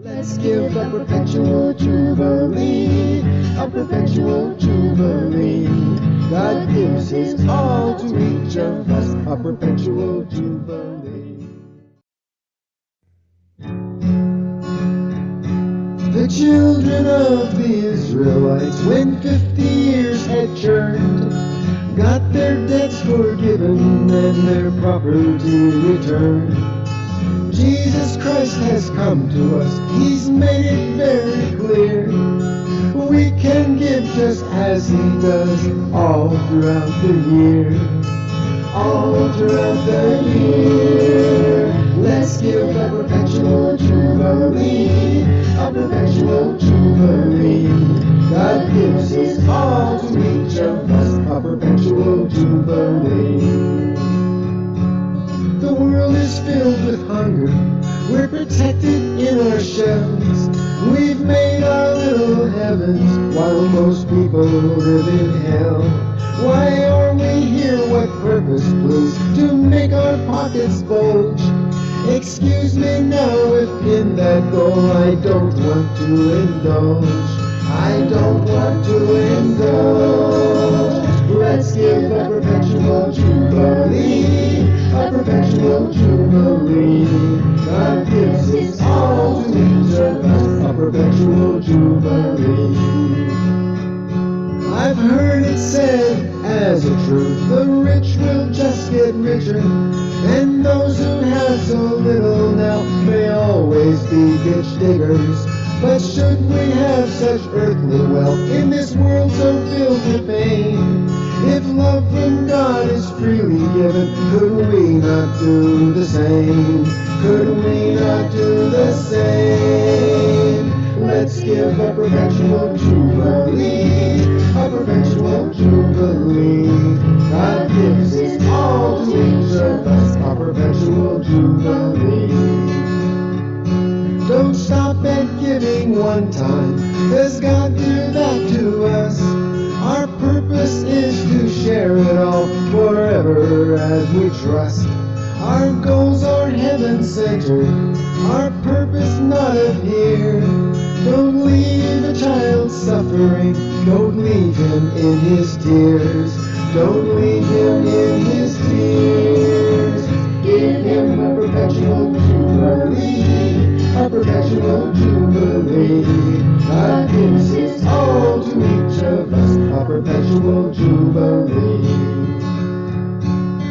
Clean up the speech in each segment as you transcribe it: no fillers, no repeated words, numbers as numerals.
Let's give a perpetual jubilee, a perpetual jubilee. God gives his all to each of us, a perpetual jubilee. The children of the Israelites, when 50 years had churned, got their debts forgiven and their property returned. Jesus Christ has come to us, he's made it very clear. We can give just as he does all throughout the year. All throughout the year. Let's give a perpetual jubilee, a perpetual jubilee. God gives his all to each of us, a perpetual jubilee. The world is filled with hunger, we're protected in our shells. We've made our little heavens, while most people live in hell. Why are we here? What purpose, please? To make our pockets bulge. Excuse me now if in that goal I don't want to indulge. I don't want to indulge. Let's give a perpetual jubilee, a perpetual jubilee. God gives his all to each of us, a perpetual jubilee. I've heard it said as a truth, the rich will just get richer, and those who have so little now may always be ditch diggers. But should we have such earthly wealth in this world so filled with pain? If love from God is freely given, could we not do the same? Could we not do the same? Let's give a perpetual jubilee, a perpetual jubilee. God gives his all to each of us, a perpetual jubilee. Don't stop at giving one time, does God do that to us? Our purpose is to share it all forever as we trust. Our goals are heaven-centered, our purpose not of here. Don't leave a child suffering, don't leave him in his tears. Don't leave him in his tears. Give him a perpetual jubilee, a perpetual jubilee. God gives his all to each of us, a perpetual jubilee.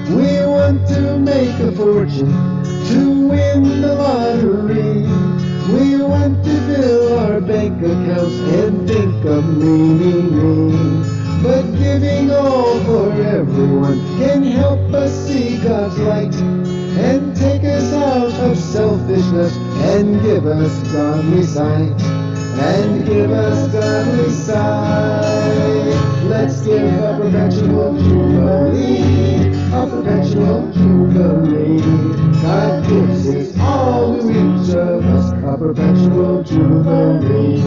We want to make a fortune, to win the lottery. We want to fill our bank accounts and think of me. But giving all for everyone can help us see God's light and take us out of selfishness and give us godly sight. And give us godly sight. Let's give a perpetual jubilee, a perpetual jubilee. God gives his all to each of us, a perpetual jubilee.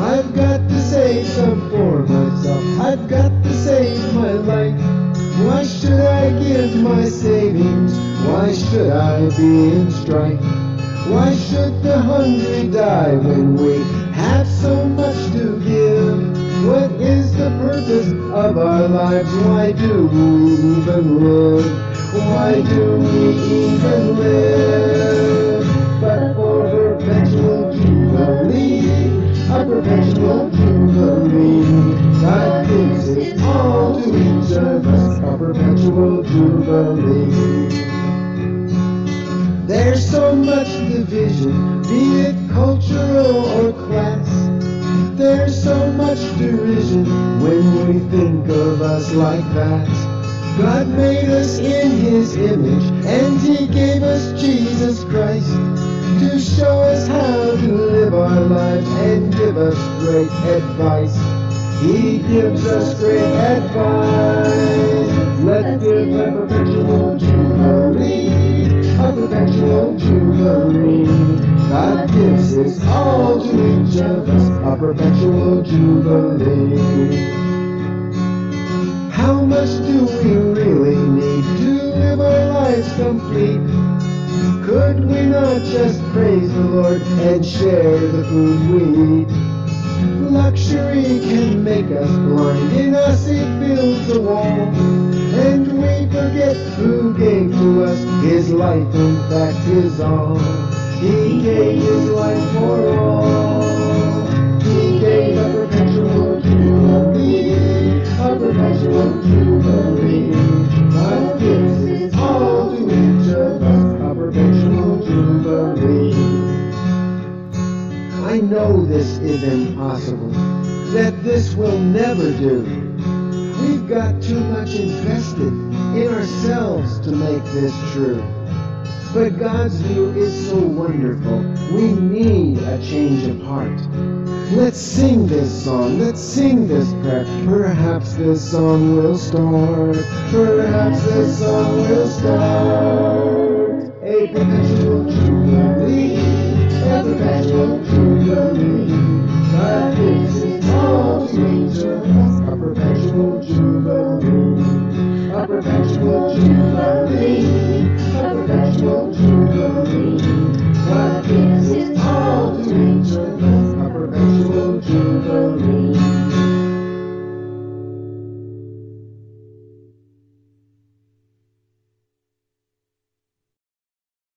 I've got to save some for myself, I've got to save my life. Why should I give my savings? Why should I be in strife? Why should the hungry die when we have so much to give? What is the purpose of our lives? Why do we even live? Why do we even live? But for perpetual jubilee, a perpetual jubilee. God gives his all to each of us, a perpetual jubilee. There's so much division, be it cultural or class. There's so much derision when we think of us like that. God made us in his image, and he gave us Jesus Christ to show us how to live our lives and give us great advice. He gives us great advice. Let's give a perpetual jubilee, a perpetual jubilee. God gives his all to each of us, a perpetual jubilee. How much do we really need to live our lives complete? Could we not just praise the Lord and share the food we eat? Luxury can make us blind, in us it builds a wall, and we forget who gave to us his life, in fact his all. He gave his life for all. He gave a perpetual jubilee, a perpetual jubilee. God gives his all to each of us, a perpetual jubilee. I know this is impossible, that this will never do. We've got too much invested in ourselves to make this true. But God's view is so wonderful, we need a change of heart. Let's sing this song, let's sing this prayer. Perhaps this song will start, perhaps this song will start. A perpetual jubilee, a perpetual jubilee. God gives his all to each of us, a perpetual jubilee, a perpetual jubilee.